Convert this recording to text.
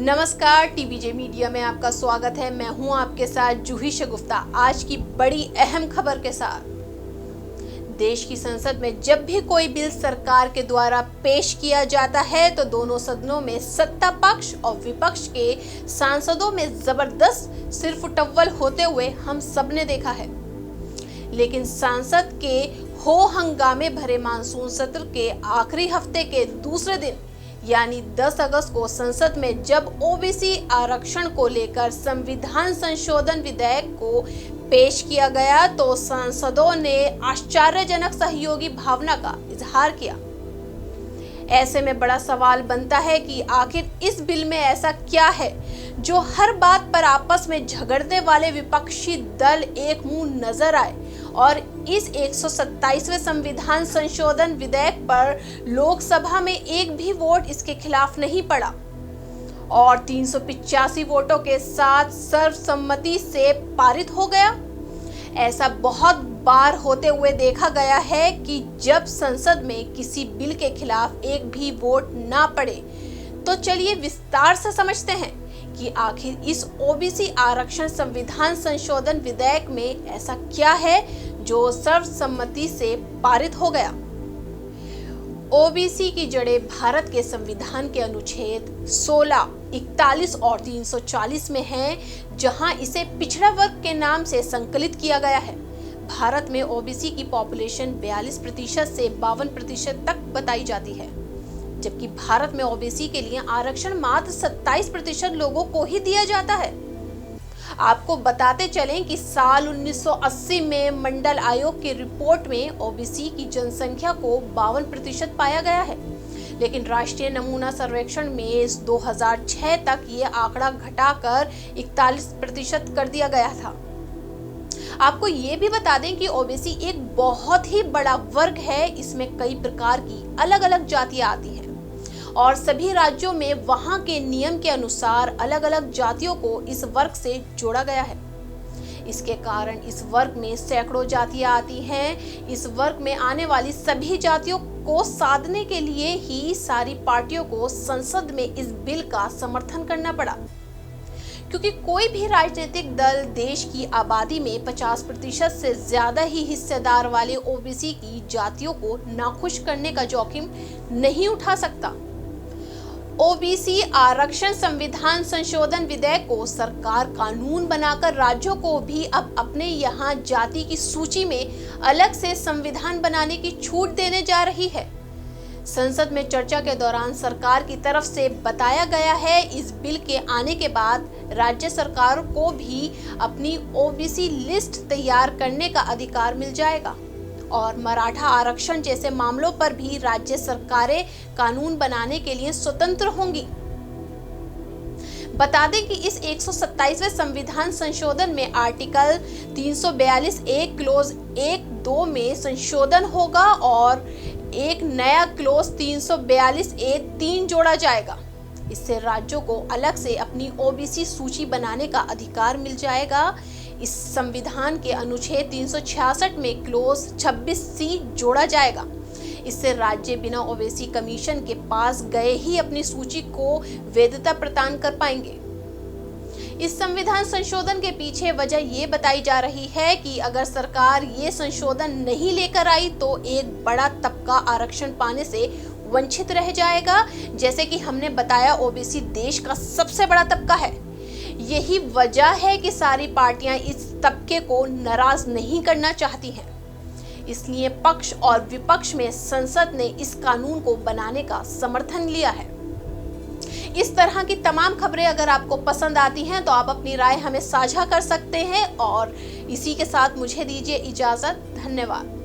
नमस्कार, टीवीजे मीडिया में आपका स्वागत है। मैं हूं आपके साथ जूही शगुफ्ता। आज की बड़ी अहम खबर के साथ, देश की संसद में जब भी कोई बिल सरकार के द्वारा पेश किया जाता है तो दोनों सदनों में सत्ता पक्ष और विपक्ष के सांसदों में जबरदस्त सिरफुटव्वल होते हुए हम सबने देखा है। लेकिन संसद के हो हंगामे भरे मानसून सत्र के आखिरी हफ्ते के दूसरे दिन यानी 10 अगस्त को संसद में जब ओबीसी आरक्षण को लेकर संविधान संशोधन विधेयक को पेश किया गया तो सांसदों ने आश्चर्यजनक सहयोगी भावना का इजहार किया। ऐसे में बड़ा सवाल बनता है कि आखिर इस बिल में ऐसा क्या है जो हर बात पर आपस में झगड़ने वाले विपक्षी दल एक मुंह नजर आए और इस 127वें संविधान संशोधन विधेयक पर लोकसभा में एक भी वोट इसके खिलाफ नहीं पड़ा और 385 वोटों के साथ सर्वसम्मति से पारित हो गया। ऐसा बहुत बार होते हुए देखा गया है कि जब संसद में किसी बिल के खिलाफ एक भी वोट ना पड़े तो चलिए विस्तार से समझते हैं कि आखिर इस ओबीसी आरक्षण संविधान संशोधन विधेयक में ऐसा क्या है जो सर्वसम्मति से पारित हो गया। ओबीसी की जड़ें भारत के संविधान के अनुच्छेद 16, 41 और 340 में हैं, जहां इसे पिछड़ा वर्ग के नाम से संकलित किया गया है। भारत में ओबीसी की पॉपुलेशन 42% से 52% तक बताई जाती है, जबकि भारत में ओबीसी के लिए आरक्षण मात्र 27% लोगों को ही दिया जाता है। आपको बताते चलें कि साल 1980 में मंडल आयोग की रिपोर्ट में ओबीसी की जनसंख्या को 52% पाया गया है, लेकिन राष्ट्रीय नमूना सर्वेक्षण में 2006 तक ये आंकड़ा घटाकर 41% कर दिया गया था। आपको ये भी बता दें कि ओबीसी एक बहुत ही बड़ा वर्ग है। इसमें कई प्रकार की अलग अलग जातियां आती हैं और सभी राज्यों में वहां के नियम के अनुसार अलग अलग जातियों को इस वर्ग से जोड़ा गया है। इसके कारण इस वर्ग में सैकड़ों जातियां आती हैं। इस वर्ग में आने वाली सभी जातियों को साधने के लिए ही सारी पार्टियों को संसद में इस बिल का समर्थन करना पड़ा, क्योंकि कोई भी राजनीतिक दल देश की आबादी में 50% से ज्यादा ही हिस्सेदार वाले ओबीसी की जातियों को नाखुश करने का जोखिम नहीं उठा सकता। ओबीसी आरक्षण संविधान संशोधन विधेयक को सरकार कानून बनाकर राज्यों को भी अब अपने यहाँ जाति की सूची में अलग से संविधान बनाने की छूट देने जा रही है। संसद में चर्चा के दौरान सरकार की तरफ से बताया गया है इस बिल के आने के बाद राज्य सरकार को भी अपनी ओबीसी लिस्ट तैयार करने का अधिकार मिल जाएगा और मराठा आरक्षण जैसे मामलों पर भी राज्य सरकारें कानून बनाने के लिए स्वतंत्र होंगी। बता दें कि इस 127वें संविधान संशोधन में आर्टिकल 342 एक क्लोज 1(2) में संशोधन होगा और एक नया क्लोज 342 (3) जोड़ा जाएगा। इससे राज्यों को अलग से अपनी ओबीसी सूची बनाने का अधिकार मिल जाएगा। इस संविधान के अनुच्छेद 366 में क्लोज 26(c) जोड़ा जाएगा। इससे राज्य बिना ओबीसी कमीशन के पास गए ही अपनी सूची को वैधता प्रदान कर पाएंगे। इस संविधान संशोधन के पीछे वजह ये बताई जा रही है कि अगर सरकार ये संशोधन नहीं लेकर आई तो एक बड़ा तबका आरक्षण पाने से वंचित रह जाएगा। जैसे कि हमने बताया, ओबीसी देश का सबसे बड़ा तबका है। यही वजह है कि सारी पार्टियां इस तबके को नाराज नहीं करना चाहती हैं। इसलिए पक्ष और विपक्ष में संसद ने इस कानून को बनाने का समर्थन लिया है। इस तरह की तमाम खबरें अगर आपको पसंद आती हैं तो आप अपनी राय हमें साझा कर सकते हैं और इसी के साथ मुझे दीजिए इजाजत। धन्यवाद।